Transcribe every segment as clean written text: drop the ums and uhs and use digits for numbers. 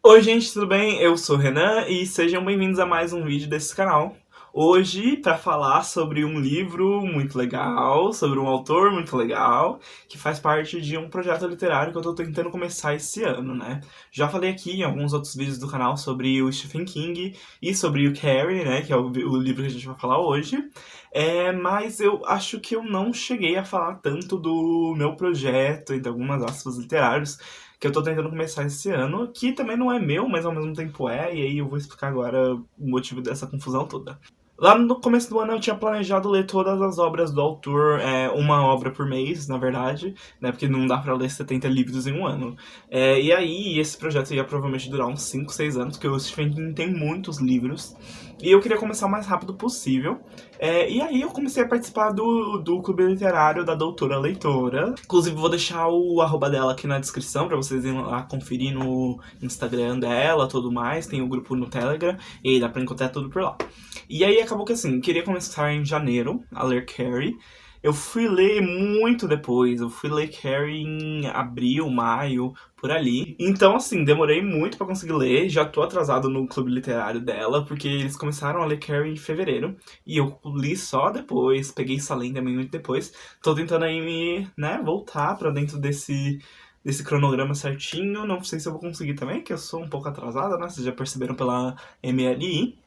Oi gente, tudo bem? Eu sou o Renan e sejam bem-vindos a mais um vídeo desse canal. Hoje, para falar sobre um livro muito legal, sobre um autor muito legal, que faz parte de um projeto literário que eu tô tentando começar esse ano, né? Já falei aqui em alguns outros vídeos do canal sobre o Stephen King e sobre o Carrie, né, que é o livro que a gente vai falar hoje. Mas eu acho que eu não cheguei a falar tanto do meu projeto, entre algumas aspas, literários, que eu tô tentando começar esse ano, que também não é meu, mas ao mesmo tempo é, e aí eu vou explicar agora o motivo dessa confusão toda. Lá no começo do ano eu tinha planejado ler todas as obras do autor, uma obra por mês, na verdade, né, porque não dá pra ler 70 livros em um ano. E aí esse projeto ia provavelmente durar uns 5, 6 anos, porque o Stephen King tem muitos livros, e eu queria começar o mais rápido possível. E aí eu comecei a participar do clube literário da Doutora Leitora. Inclusive vou deixar o arroba dela aqui na descrição pra vocês irem lá conferir no Instagram dela, tudo mais. Tem o grupo no Telegram e aí dá pra encontrar tudo por lá. E aí acabou que assim, queria começar em janeiro a ler Carrie. Eu fui ler muito depois, eu fui ler Carrie em abril, maio, por ali. Então, assim, demorei muito pra conseguir ler, já tô atrasado no clube literário dela, porque eles começaram a ler Carrie em fevereiro, e eu li só depois, peguei Salem também muito depois. Tô tentando aí me, né, voltar pra dentro desse cronograma certinho, não sei se eu vou conseguir também, que eu sou um pouco atrasada, né, vocês já perceberam pela MLI.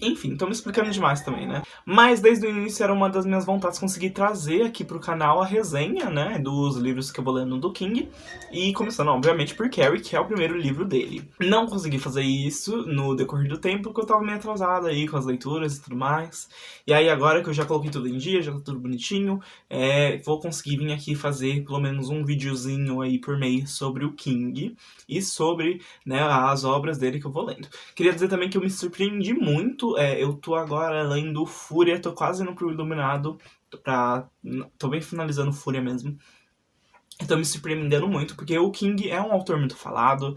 Enfim, tô me explicando demais também, né? Mas desde o início era uma das minhas vontades conseguir trazer aqui pro canal a resenha, né, dos livros que eu vou lendo do King. E começando, obviamente, por Carrie, que é o primeiro livro dele. Não consegui fazer isso no decorrer do tempo, porque eu tava meio atrasada aí com as leituras e tudo mais. E aí agora que eu já coloquei tudo em dia, já tá tudo bonitinho, vou conseguir vir aqui fazer pelo menos um videozinho aí por mês sobre o King. E sobre, né, as obras dele que eu vou lendo. Queria dizer também que eu me surpreendi muito. Eu tô agora lendo Fúria, tô quase indo pro Iluminado. Tô bem finalizando Fúria mesmo. Tô me surpreendendo muito, porque o King é um autor muito falado.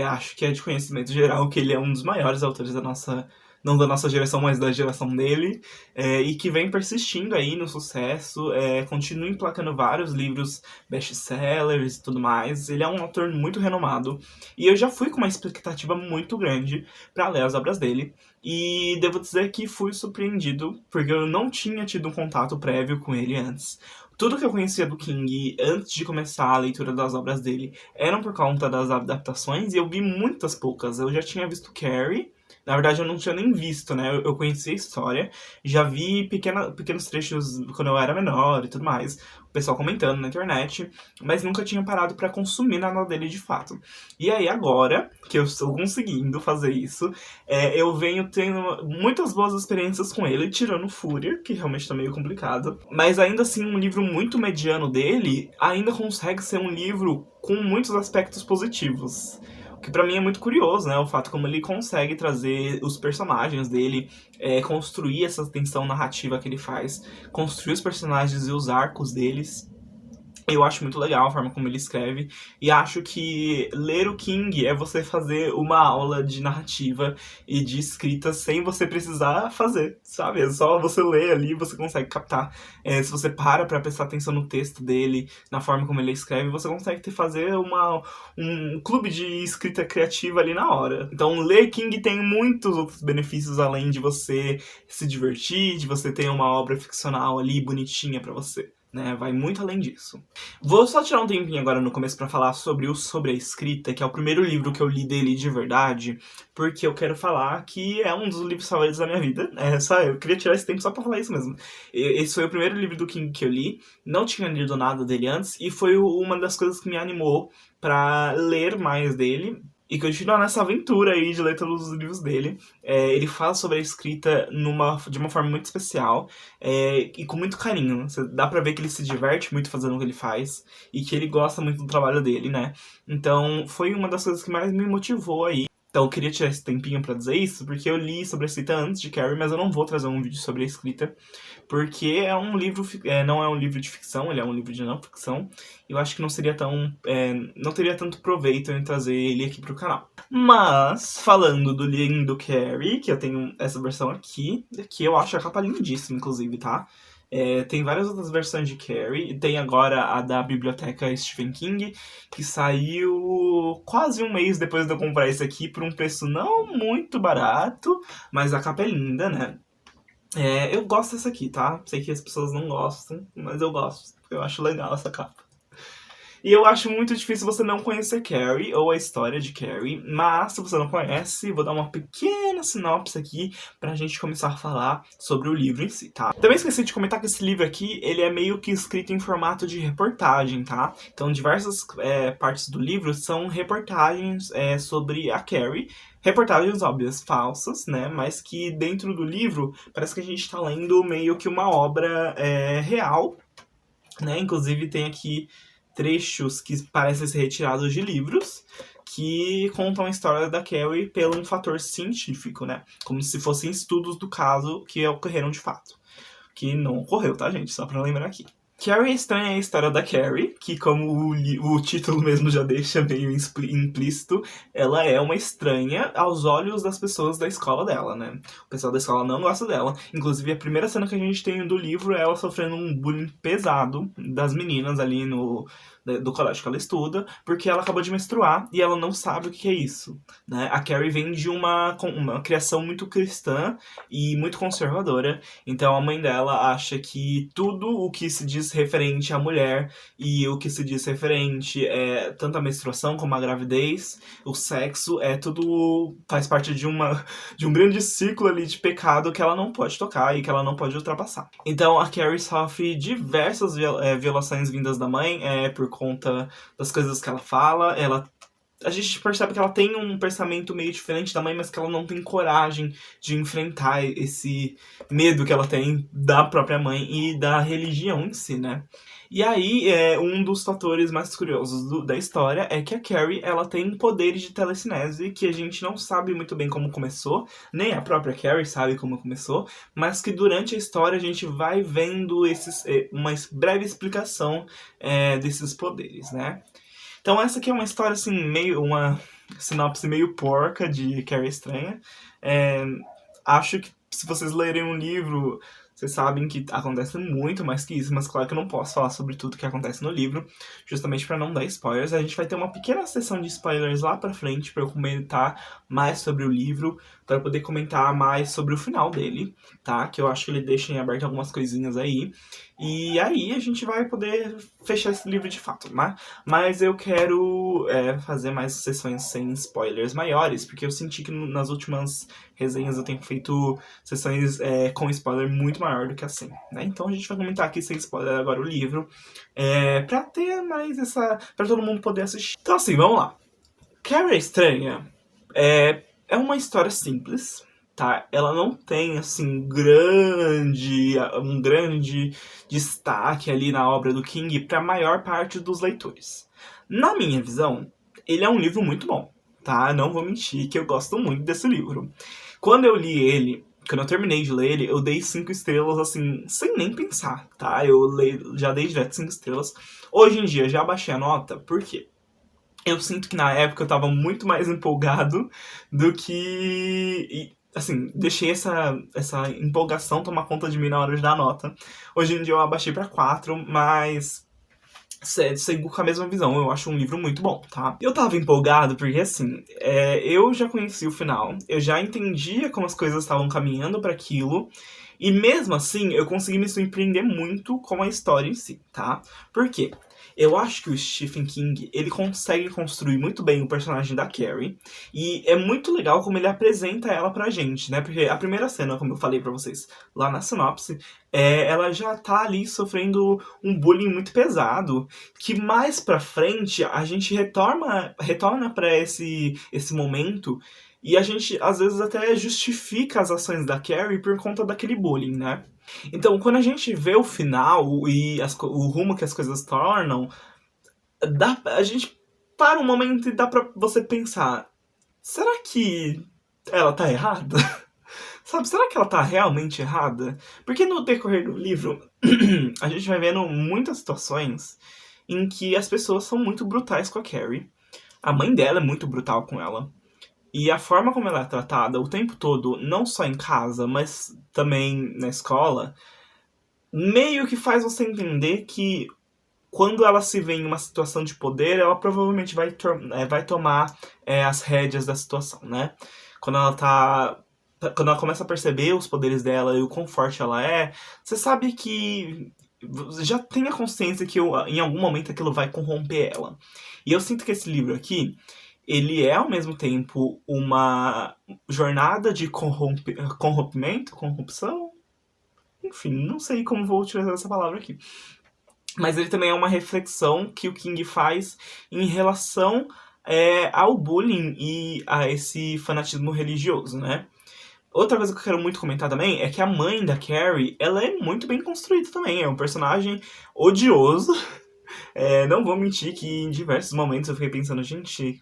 Acho que é de conhecimento geral que ele é um dos maiores autores da nossa... Não da nossa geração, mas da geração dele. E que vem persistindo aí no sucesso. Continua emplacando vários livros best-sellers e tudo mais. Ele é um autor muito renomado. E eu já fui com uma expectativa muito grande pra ler as obras dele. E devo dizer que fui surpreendido, porque eu não tinha tido um contato prévio com ele antes. Tudo que eu conhecia do King antes de começar a leitura das obras dele eram por conta das adaptações, e eu vi muitas poucas. Eu já tinha visto Carrie, na verdade eu não tinha nem visto, né? Eu conhecia a história, já vi pequenos trechos quando eu era menor e tudo mais, o pessoal comentando na internet, mas nunca tinha parado pra consumir nada dele de fato. E aí agora, que eu estou conseguindo fazer isso, eu venho tendo muitas boas experiências com ele, tirando Fúria, que realmente tá meio complicado. Mas ainda assim, um livro muito mediano dele ainda consegue ser um livro com muitos aspectos positivos. O que pra mim é muito curioso, né? O fato como ele consegue trazer os personagens dele, construir essa tensão narrativa que ele faz, construir os personagens e os arcos deles. Eu acho muito legal a forma como ele escreve, e acho que ler o King é você fazer uma aula de narrativa e de escrita sem você precisar fazer, sabe? É só você ler ali e você consegue captar. Se você pra prestar atenção no texto dele, na forma como ele escreve, você consegue fazer um clube de escrita criativa ali na hora. Então, ler King tem muitos outros benefícios além de você se divertir, de você ter uma obra ficcional ali bonitinha pra você. Né, vai muito além disso. Vou só tirar um tempinho agora no começo pra falar sobre a escrita, que é o primeiro livro que eu li dele de verdade, porque eu quero falar que é um dos livros favoritos da minha vida. Eu queria tirar esse tempo só pra falar isso mesmo. Esse foi o primeiro livro do King que eu li, não tinha lido nada dele antes, e foi uma das coisas que me animou pra ler mais dele e continuar nessa aventura aí de ler todos os livros dele. Ele fala sobre a escrita de uma forma muito especial, e com muito carinho. Dá pra ver que ele se diverte muito fazendo o que ele faz e que ele gosta muito do trabalho dele, né? Então foi uma das coisas que mais me motivou aí. Então eu queria tirar esse tempinho pra dizer isso, porque eu li sobre a escrita antes de Carrie, mas eu não vou trazer um vídeo sobre a escrita, porque é um livro, não é um livro de ficção, ele é um livro de não ficção, e eu acho que não seria não teria tanto proveito em trazer ele aqui pro canal. Mas, falando do lindo Carrie, que eu tenho essa versão aqui, que eu acho a capa lindíssima, inclusive, tá? Tem várias outras versões de Carrie. Tem agora a da biblioteca Stephen King, que saiu quase um mês depois de eu comprar esse aqui por um preço não muito barato, mas a capa é linda, né? Eu gosto dessa aqui, tá? Sei que as pessoas não gostam, mas eu gosto. Eu acho legal essa capa. E eu acho muito difícil você não conhecer Carrie, ou a história de Carrie, mas se você não conhece, vou dar uma pequena sinopse aqui pra gente começar a falar sobre o livro em si, tá? Também esqueci de comentar que esse livro aqui, ele é meio que escrito em formato de reportagem, tá? Então diversas partes do livro são reportagens sobre a Carrie, reportagens óbvias, falsas, né? Mas que dentro do livro parece que a gente tá lendo meio que uma obra real, né? Inclusive tem aqui trechos que parecem ser retirados de livros que contam a história da Carrie pelo um fator científico, né? Como se fossem estudos do caso que ocorreram de fato. Que não ocorreu, tá, gente? Só pra lembrar aqui. Carrie Estranha é a história da Carrie, que como o título mesmo já deixa meio implícito, ela é uma estranha aos olhos das pessoas da escola dela, né? O pessoal da escola não gosta dela. Inclusive, a primeira cena que a gente tem do livro é ela sofrendo um bullying pesado das meninas ali do colégio que ela estuda, porque ela acabou de menstruar e ela não sabe o que é isso, né? A Carrie vem de uma criação muito cristã e muito conservadora, então a mãe dela acha que tudo o que se diz referente à mulher e o que se diz referente tanto a menstruação como a gravidez, o sexo, tudo faz parte de um grande ciclo ali de pecado que ela não pode tocar e que ela não pode ultrapassar. Então a Carrie sofre diversas violações vindas da mãe por conta das coisas que ela fala. A gente percebe que ela tem um pensamento meio diferente da mãe, mas que ela não tem coragem de enfrentar esse medo que ela tem da própria mãe e da religião em si, né? E aí, um dos fatores mais curiosos da história é que a Carrie, ela tem poderes de telecinese que a gente não sabe muito bem como começou, nem a própria Carrie sabe como começou, mas que durante a história a gente vai vendo uma breve explicação desses poderes, né? Então essa aqui é uma história, assim, uma sinopse meio porca de Carrie Estranha. Acho que se vocês lerem um livro, vocês sabem que acontece muito mais que isso, mas claro que eu não posso falar sobre tudo que acontece no livro, justamente para não dar spoilers. A gente vai ter uma pequena sessão de spoilers lá pra frente para eu comentar mais sobre o livro, para poder comentar mais sobre o final dele, tá? Que eu acho que ele deixa em aberto algumas coisinhas aí. E aí a gente vai poder fechar esse livro de fato, né? Mas eu quero fazer mais sessões sem spoilers maiores, porque eu senti que nas últimas resenhas eu tenho feito sessões com spoiler muito maior do que assim, né? Então a gente vai comentar aqui sem spoiler agora o livro, pra ter mais pra todo mundo poder assistir. Então assim, vamos lá. Carrie Estranha é uma história simples, tá? Ela não tem, assim, um grande destaque ali na obra do King para a maior parte dos leitores. Na minha visão, ele é um livro muito bom, tá? Não vou mentir que eu gosto muito desse livro. Quando eu terminei de ler ele, eu dei 5 estrelas, assim, sem nem pensar, tá? Já dei direto 5 estrelas. Hoje em dia, já baixei a nota, por quê? Eu sinto que na época eu tava muito mais empolgado do que... assim, deixei essa empolgação tomar conta de mim na hora de dar nota. Hoje em dia eu abaixei pra 4, mas... sigo com a mesma visão, eu acho um livro muito bom, tá? Eu tava empolgado porque, assim, eu já conheci o final, eu já entendia como as coisas estavam caminhando pra aquilo, e mesmo assim eu consegui me surpreender muito com a história em si, tá? Por quê? Eu acho que o Stephen King, ele consegue construir muito bem o personagem da Carrie, e é muito legal como ele apresenta ela pra gente, né? Porque a primeira cena, como eu falei pra vocês lá na sinopse, ela já tá ali sofrendo um bullying muito pesado, que mais pra frente a gente retorna pra esse momento, e a gente às vezes até justifica as ações da Carrie por conta daquele bullying, né? Então, quando a gente vê o final e o rumo que as coisas tornam, a gente para um momento e dá pra você pensar, será que ela tá errada? Sabe, será que ela tá realmente errada? Porque no decorrer do livro, a gente vai vendo muitas situações em que as pessoas são muito brutais com a Carrie. A mãe dela é muito brutal com ela. E a forma como ela é tratada o tempo todo, não só em casa, mas também na escola, meio que faz você entender que quando ela se vê em uma situação de poder, ela provavelmente vai tomar as rédeas da situação, né? Quando ela tá. Quando ela começa a perceber os poderes dela e o quão forte ela é, você sabe que já tem a consciência que em algum momento aquilo vai corromper ela. E eu sinto que esse livro aqui, ele é ao mesmo tempo uma jornada de corrompimento, corrupção, enfim, não sei como vou utilizar essa palavra aqui. Mas ele também é uma reflexão que o King faz em relação ao bullying e a esse fanatismo religioso, né? Outra coisa que eu quero muito comentar também é que a mãe da Carrie, ela é muito bem construída também. É um personagem odioso. Não vou mentir que em diversos momentos eu fiquei pensando, gente,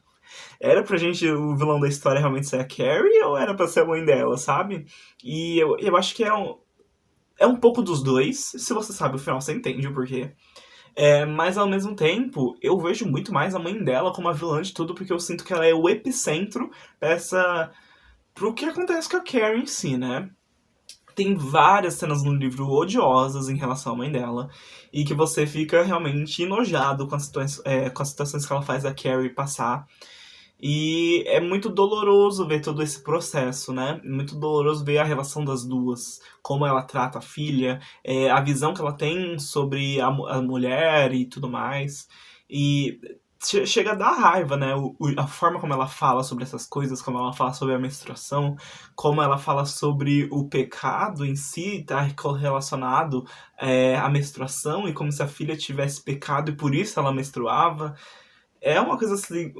era pra gente o vilão da história realmente ser a Carrie ou era pra ser a mãe dela, sabe? E eu acho que é um pouco dos dois. Se você sabe o final, você entende o porquê. Mas ao mesmo tempo, eu vejo muito mais a mãe dela como a vilã de tudo, porque eu sinto que ela é o epicentro pro que acontece com a Carrie em si, né? Tem várias cenas no livro odiosas em relação à mãe dela, e que você fica realmente enojado com as situações que ela faz a Carrie passar. E é muito doloroso ver todo esse processo, né? Muito doloroso ver a relação das duas, como ela trata a filha, a visão que ela tem sobre a mulher e tudo mais. E chega a dar raiva, né? A forma como ela fala sobre essas coisas, como ela fala sobre a menstruação, como ela fala sobre o pecado em si, tá relacionado à menstruação, e como se a filha tivesse pecado e por isso ela menstruava. É uma coisa assim.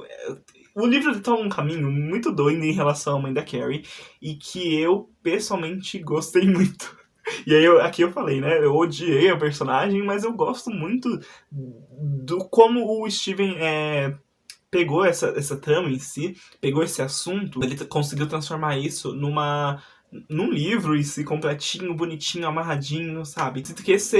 O livro toma um caminho muito doido em relação à mãe da Carrie e que eu pessoalmente gostei muito. E aí aqui eu falei, né? Eu odiei a personagem, mas eu gosto muito do como o Steven pegou essa trama em si, pegou esse assunto, ele conseguiu transformar isso num livro e se completinho, bonitinho, amarradinho, sabe? Sinto que esse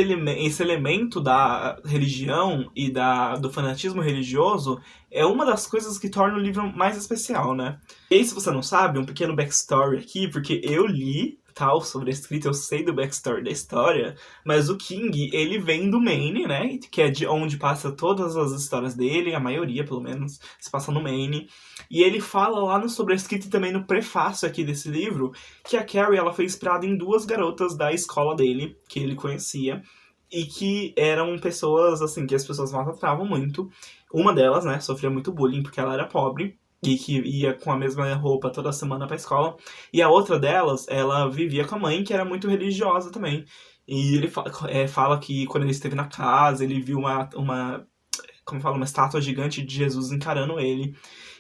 elemento da religião e do fanatismo religioso é uma das coisas que torna o livro mais especial, né? E aí, se você não sabe, um pequeno backstory aqui, porque eu li tal sobre a escrita, eu sei do backstory da história, mas o King, ele vem do Maine, né? Que é de onde passa todas as histórias dele, a maioria, pelo menos, se passa no Maine. E ele fala lá no sobre a escrita e também no prefácio aqui desse livro que a Carrie, ela foi inspirada em duas garotas da escola dele, que ele conhecia, e que eram pessoas, assim, que as pessoas maltratavam muito. Uma delas, né, sofria muito bullying porque ela era pobre e que ia com a mesma roupa toda semana pra escola. E a outra delas, ela vivia com a mãe, que era muito religiosa também. E ele fala que quando ele esteve na casa, ele viu como fala, uma estátua gigante de Jesus encarando ele,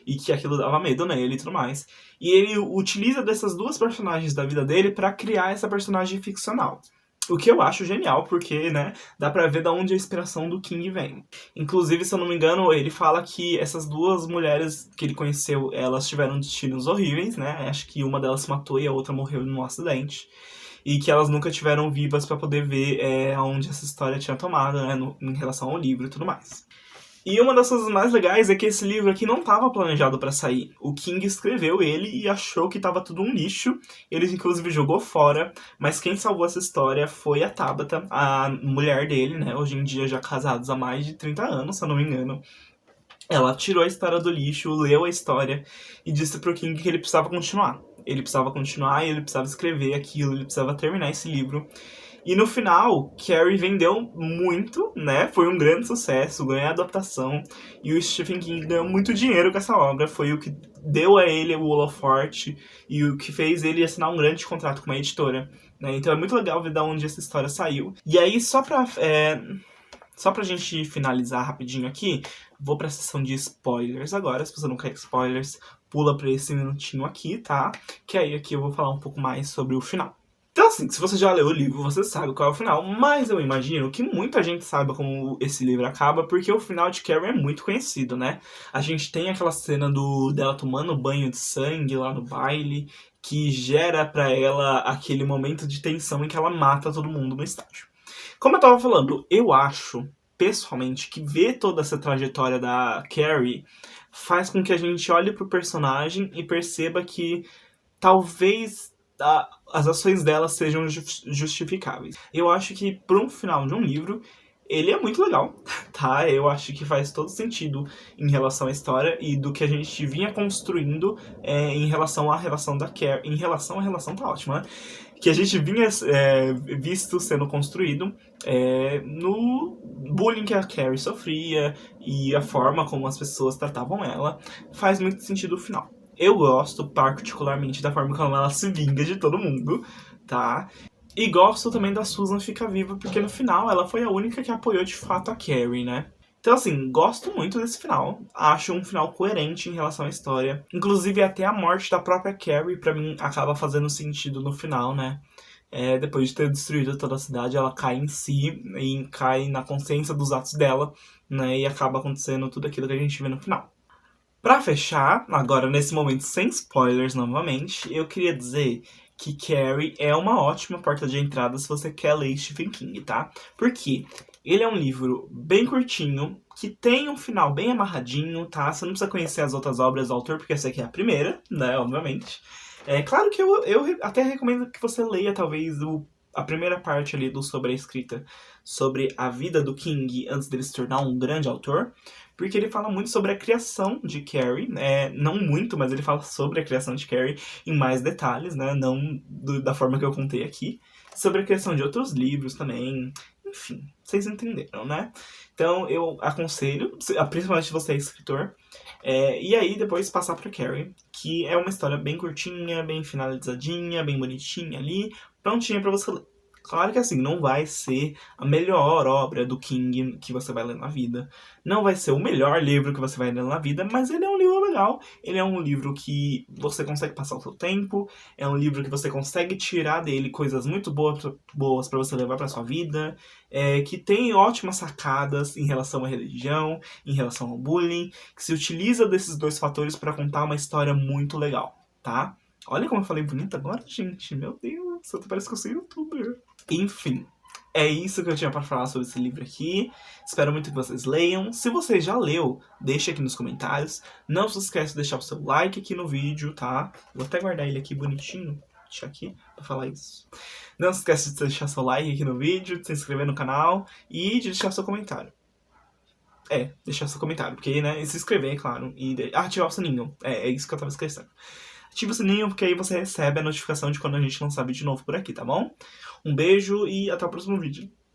e que aquilo dava medo nele e tudo mais. E ele utiliza dessas duas personagens da vida dele pra criar essa personagem ficcional. O que eu acho genial, porque, né, dá pra ver de onde a inspiração do King vem. Inclusive, se eu não me engano, ele fala que essas duas mulheres que ele conheceu, elas tiveram destinos horríveis, né? Acho que uma delas se matou e a outra morreu num acidente. E que elas nunca tiveram vivas pra poder ver aonde essa história tinha tomado, né, em relação ao livro e tudo mais. E uma das coisas mais legais é que esse livro aqui não estava planejado para sair. O King escreveu ele e achou que estava tudo um lixo. Ele inclusive jogou fora, mas quem salvou essa história foi a Tabitha, a mulher dele, né? Hoje em dia já casados há mais de 30 anos, se eu não me engano. Ela tirou a história do lixo, leu a história e disse pro King que ele precisava continuar. Ele precisava continuar e ele precisava escrever aquilo, ele precisava terminar esse livro. E no final, Carrie vendeu muito, né? Foi um grande sucesso, ganhou a adaptação. E o Stephen King ganhou muito dinheiro com essa obra. Foi o que deu a ele o holoforte e o que fez ele assinar um grande contrato com uma editora. Né? Então é muito legal ver de onde essa história saiu. E aí, só pra gente finalizar rapidinho aqui, vou pra sessão de spoilers agora. Se você não quer spoilers, pula pra esse minutinho aqui, tá? Que aí aqui eu vou falar um pouco mais sobre o final. Então, assim, se você já leu o livro, você sabe qual é o final, mas eu imagino que muita gente saiba como esse livro acaba, porque o final de Carrie é muito conhecido, né? A gente tem aquela cena dela tomando banho de sangue lá no baile, que gera pra ela aquele momento de tensão em que ela mata todo mundo no estádio. Como eu tava falando, eu acho, pessoalmente, que ver toda essa trajetória da Carrie faz com que a gente olhe pro personagem e perceba que talvez as ações dela sejam justificáveis. Eu acho que para um final de um livro, ele é muito legal, tá? Eu acho que faz todo sentido em relação à história e do que a gente vinha construindo em relação à relação da Carrie. Em relação à relação tá ótima, né? Que a gente vinha visto sendo construído no bullying que a Carrie sofria e a forma como as pessoas tratavam ela. Faz muito sentido o final. Eu gosto particularmente da forma como ela se vinga de todo mundo, tá? E gosto também da Susan ficar viva, porque no final ela foi a única que apoiou de fato a Carrie, né? Então, assim, gosto muito desse final. Acho um final coerente em relação à história. Inclusive, até a morte da própria Carrie, pra mim, acaba fazendo sentido no final, né? Depois de ter destruído toda a cidade, ela cai em si e cai na consciência dos atos dela, né? E acaba acontecendo tudo aquilo que a gente vê no final. Pra fechar, agora nesse momento sem spoilers novamente, eu queria dizer que Carrie é uma ótima porta de entrada se você quer ler Stephen King, tá? Porque ele é um livro bem curtinho, que tem um final bem amarradinho, tá? Você não precisa conhecer as outras obras do autor, porque essa aqui é a primeira, né? Obviamente. É claro que eu até recomendo que você leia, talvez, a primeira parte ali sobre a escrita sobre a vida do King antes dele se tornar um grande autor, porque ele fala muito sobre a criação de Carrie, não muito, mas ele fala sobre a criação de Carrie em mais detalhes, né, não da forma que eu contei aqui, sobre a criação de outros livros também, enfim, vocês entenderam, né? Então eu aconselho, principalmente se você é escritor, e aí depois passar pra Carrie, que é uma história bem curtinha, bem finalizadinha, bem bonitinha ali, prontinha pra você ler. Claro que assim, não vai ser a melhor obra do King que você vai ler na vida. Não vai ser o melhor livro que você vai ler na vida, mas ele é um livro legal. Ele é um livro que você consegue passar o seu tempo. É um livro que você consegue tirar dele coisas muito boas pra você levar pra sua vida. Que tem ótimas sacadas em relação à religião, em relação ao bullying. Que se utiliza desses dois fatores pra contar uma história muito legal, tá? Olha como eu falei bonito agora, gente. Meu Deus, até parece que eu sou youtuber. Enfim, é isso que eu tinha pra falar sobre esse livro aqui. Espero muito que vocês leiam. Se você já leu, deixa aqui nos comentários. Não se esquece de deixar o seu like aqui no vídeo, tá? Vou até guardar ele aqui bonitinho. Deixa aqui pra falar isso. Não se esquece de deixar seu like aqui no vídeo, de se inscrever no canal e de deixar seu comentário. Deixar seu comentário, porque, né, se inscrever, é claro, e ativar o sininho. É isso que eu tava esquecendo. Ativa o sininho, porque aí você recebe a notificação de quando a gente lançar vídeo novo por aqui, tá bom? Um beijo e até o próximo vídeo.